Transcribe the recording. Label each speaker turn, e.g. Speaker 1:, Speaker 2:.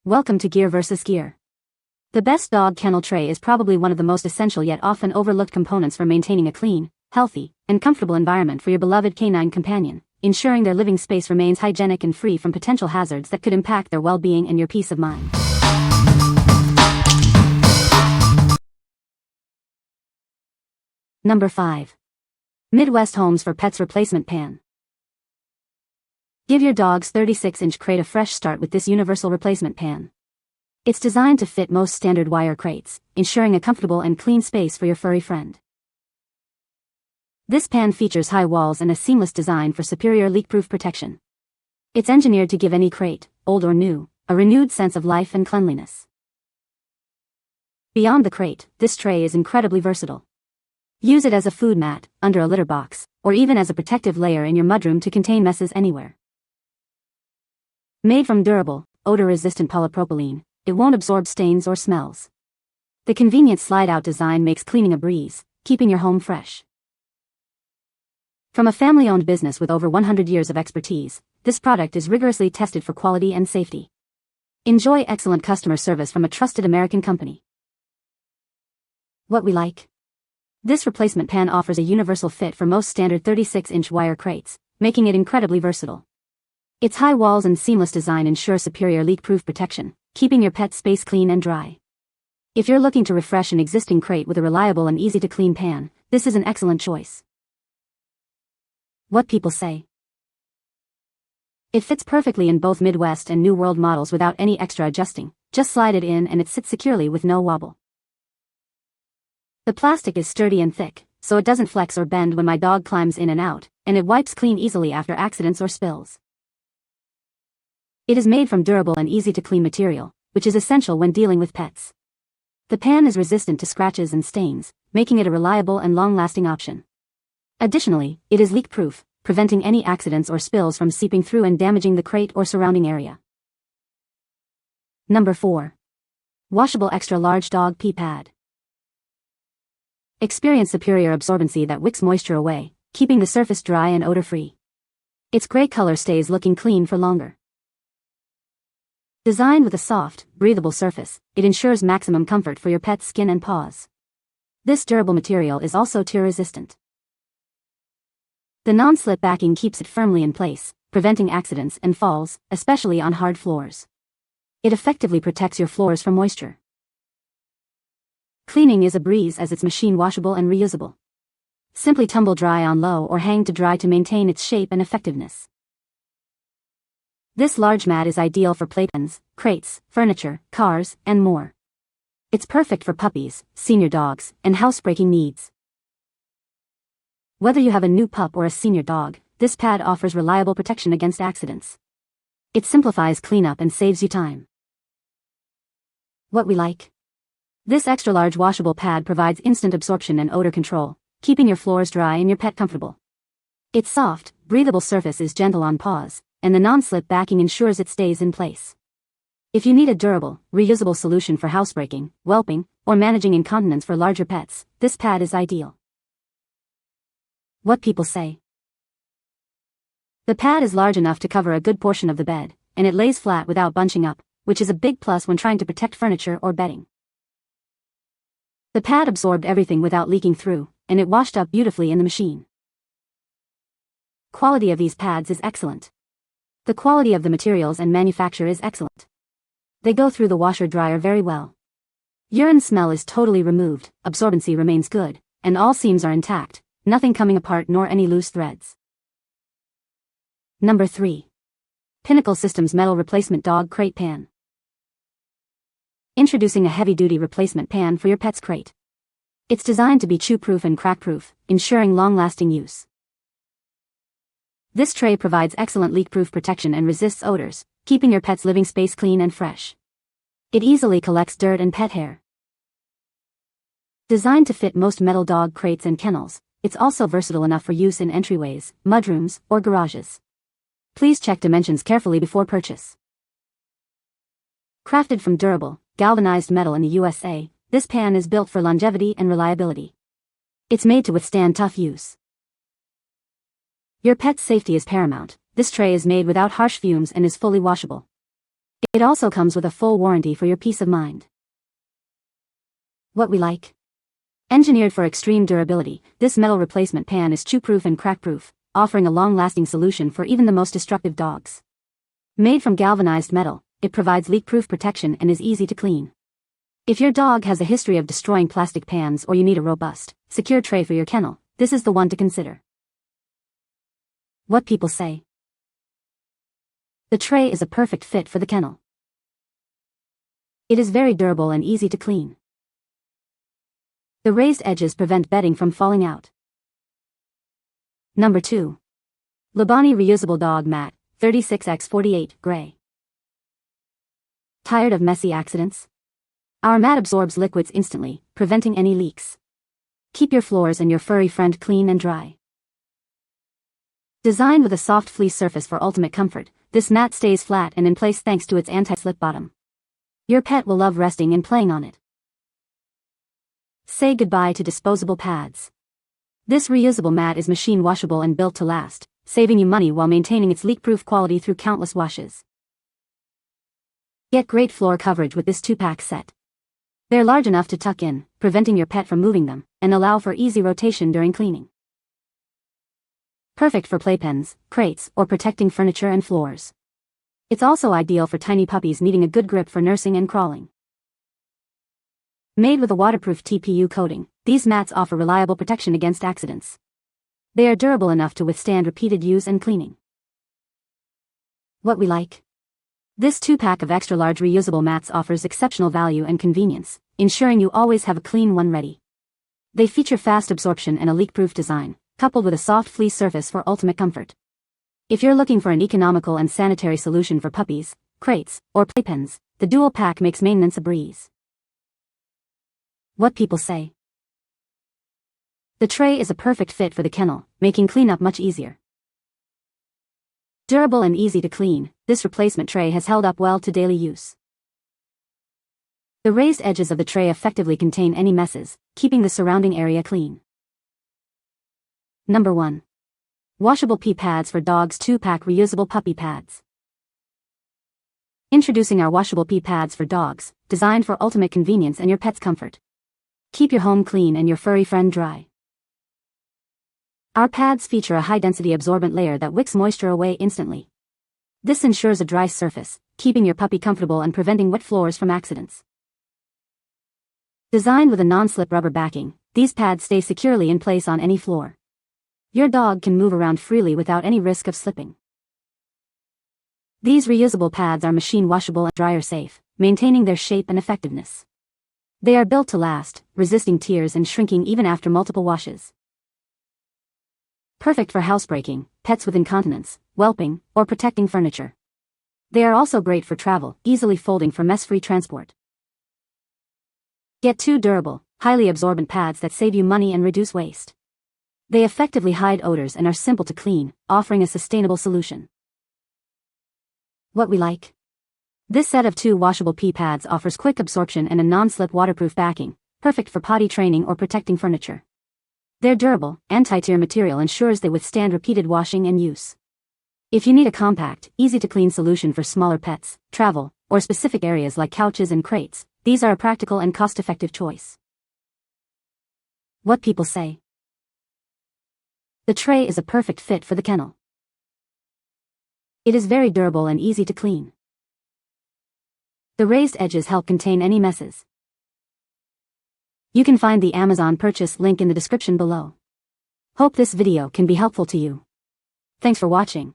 Speaker 1: Welcome to Gear vs. Gear. The best dog kennel tray is probably one of the most essential yet often overlooked components for maintaining a clean, healthy, and comfortable environment for your beloved canine companion, ensuring their living space remains hygienic and free from potential hazards that could impact their well-being and your peace of mind. Number 5. Midwest Homes for Pets Replacement Pan. Give your dog's 36-inch crate a fresh start with this universal replacement pan. It's designed to fit most standard wire crates, ensuring a comfortable and clean space for your furry friend. This pan features high walls and a seamless design for superior leak-proof protection. It's engineered to give any crate, old or new, a renewed sense of life and cleanliness. Beyond the crate, this tray is incredibly versatile. Use it as a food mat, under a litter box, or even as a protective layer in your mudroom to contain messes anywhere. Made from durable, odor-resistant polypropylene, it won't absorb stains or smells. The convenient slide-out design makes cleaning a breeze, keeping your home fresh. From a family-owned business with over 100 years of expertise, this product is rigorously tested for quality and safety. Enjoy excellent customer service from a trusted American company. What we like. This replacement pan offers a universal fit for most standard 36-inch wire crates, making it incredibly versatile. Its high walls and seamless design ensure superior leak-proof protection, keeping your pet's space clean and dry. If you're looking to refresh an existing crate with a reliable and easy-to-clean pan, this is an excellent choice. What people say. It fits perfectly in both Midwest and New World models without any extra adjusting. Just slide it in and it sits securely with no wobble. The plastic is sturdy and thick, so it doesn't flex or bend when my dog climbs in and out, and it wipes clean easily after accidents or spills. It is made from durable and easy-to-clean material, which is essential when dealing with pets. The pan is resistant to scratches and stains, making it a reliable and long-lasting option. Additionally, it is leak-proof, preventing any accidents or spills from seeping through and damaging the crate or surrounding area. Number 4. Washable Extra Large Dog Pee Pad. Experience superior absorbency that wicks moisture away, keeping the surface dry and odor-free. Its gray color stays looking clean for longer. Designed with a soft, breathable surface, it ensures maximum comfort for your pet's skin and paws. This durable material is also tear-resistant. The non-slip backing keeps it firmly in place, preventing accidents and falls, especially on hard floors. It effectively protects your floors from moisture. Cleaning is a breeze as it's machine washable and reusable. Simply tumble dry on low or hang to dry to maintain its shape and effectiveness. This large mat is ideal for playpens, crates, furniture, cars, and more. It's perfect for puppies, senior dogs, and housebreaking needs. Whether you have a new pup or a senior dog, this pad offers reliable protection against accidents. It simplifies cleanup and saves you time. What we like. This extra-large washable pad provides instant absorption and odor control, keeping your floors dry and your pet comfortable. Its soft, breathable surface is gentle on paws, and the non-slip backing ensures it stays in place. If you need a durable, reusable solution for housebreaking, whelping, or managing incontinence for larger pets, this pad is ideal. What people say. The pad is large enough to cover a good portion of the bed, and it lays flat without bunching up, which is a big plus when trying to protect furniture or bedding. The pad absorbed everything without leaking through, and it washed up beautifully in the machine. Quality of these pads is excellent. The quality of the materials and manufacture is excellent. They go through the washer-dryer very well. Urine smell is totally removed, absorbency remains good, and all seams are intact, nothing coming apart nor any loose threads. Number 3. Pinnacle Systems Metal Replacement Dog Crate Pan. Introducing a heavy-duty replacement pan for your pet's crate. It's designed to be chew-proof and crack-proof, ensuring long-lasting use. This tray provides excellent leak-proof protection and resists odors, keeping your pet's living space clean and fresh. It easily collects dirt and pet hair. Designed to fit most metal dog crates and kennels, it's also versatile enough for use in entryways, mudrooms, or garages. Please check dimensions carefully before purchase. Crafted from durable, galvanized metal in the USA, this pan is built for longevity and reliability. It's made to withstand tough use. Your pet's safety is paramount. This tray is made without harsh fumes and is fully washable. It also comes with a full warranty for your peace of mind. What we like. Engineered for extreme durability, this metal replacement pan is chew-proof and crack-proof, offering a long-lasting solution for even the most destructive dogs. Made from galvanized metal, it provides leak-proof protection and is easy to clean. If your dog has a history of destroying plastic pans or you need a robust, secure tray for your kennel, this is the one to consider. What people say. The tray is a perfect fit for the kennel. It is very durable and easy to clean. The raised edges prevent bedding from falling out. Number 2. LOOBANI Reusable Dog Mat, 36x48, Gray. Tired of messy accidents? Our mat absorbs liquids instantly, preventing any leaks. Keep your floors and your furry friend clean and dry. Designed with a soft fleece surface for ultimate comfort, this mat stays flat and in place thanks to its anti-slip bottom. Your pet will love resting and playing on it. Say goodbye to disposable pads. This reusable mat is machine washable and built to last, saving you money while maintaining its leak-proof quality through countless washes. Get great floor coverage with this 2-pack set. They're large enough to tuck in, preventing your pet from moving them, and allow for easy rotation during cleaning. Perfect for playpens, crates, or protecting furniture and floors. It's also ideal for tiny puppies needing a good grip for nursing and crawling. Made with a waterproof TPU coating, these mats offer reliable protection against accidents. They are durable enough to withstand repeated use and cleaning. What we like. This 2-pack of extra-large reusable mats offers exceptional value and convenience, ensuring you always have a clean one ready. They feature fast absorption and a leak-proof design, coupled with a soft fleece surface for ultimate comfort. If you're looking for an economical and sanitary solution for puppies, crates, or playpens, the dual pack makes maintenance a breeze. What people say. The tray is a perfect fit for the kennel, making cleanup much easier. Durable and easy to clean, this replacement tray has held up well to daily use. The raised edges of the tray effectively contain any messes, keeping the surrounding area clean. Number 1. Washable pee pads for dogs 2-pack reusable puppy pads. Introducing our washable pee pads for dogs, designed for ultimate convenience and your pet's comfort. Keep your home clean and your furry friend dry. Our pads feature a high-density absorbent layer that wicks moisture away instantly. This ensures a dry surface, keeping your puppy comfortable and preventing wet floors from accidents. Designed with a non-slip rubber backing, these pads stay securely in place on any floor. Your dog can move around freely without any risk of slipping. These reusable pads are machine washable and dryer safe, maintaining their shape and effectiveness. They are built to last, resisting tears and shrinking even after multiple washes. Perfect for housebreaking, pets with incontinence, whelping, or protecting furniture. They are also great for travel, easily folding for mess-free transport. Get 2 durable, highly absorbent pads that save you money and reduce waste. They effectively hide odors and are simple to clean, offering a sustainable solution. What we like. This set of 2 washable pee pads offers quick absorption and a non-slip waterproof backing, perfect for potty training or protecting furniture. Their durable, anti-tear material ensures they withstand repeated washing and use. If you need a compact, easy-to-clean solution for smaller pets, travel, or specific areas like couches and crates, these are a practical and cost-effective choice. What people say. The tray is a perfect fit for the kennel. It is very durable and easy to clean. The raised edges help contain any messes. You can find the Amazon purchase link in the description below. Hope this video can be helpful to you. Thanks for watching.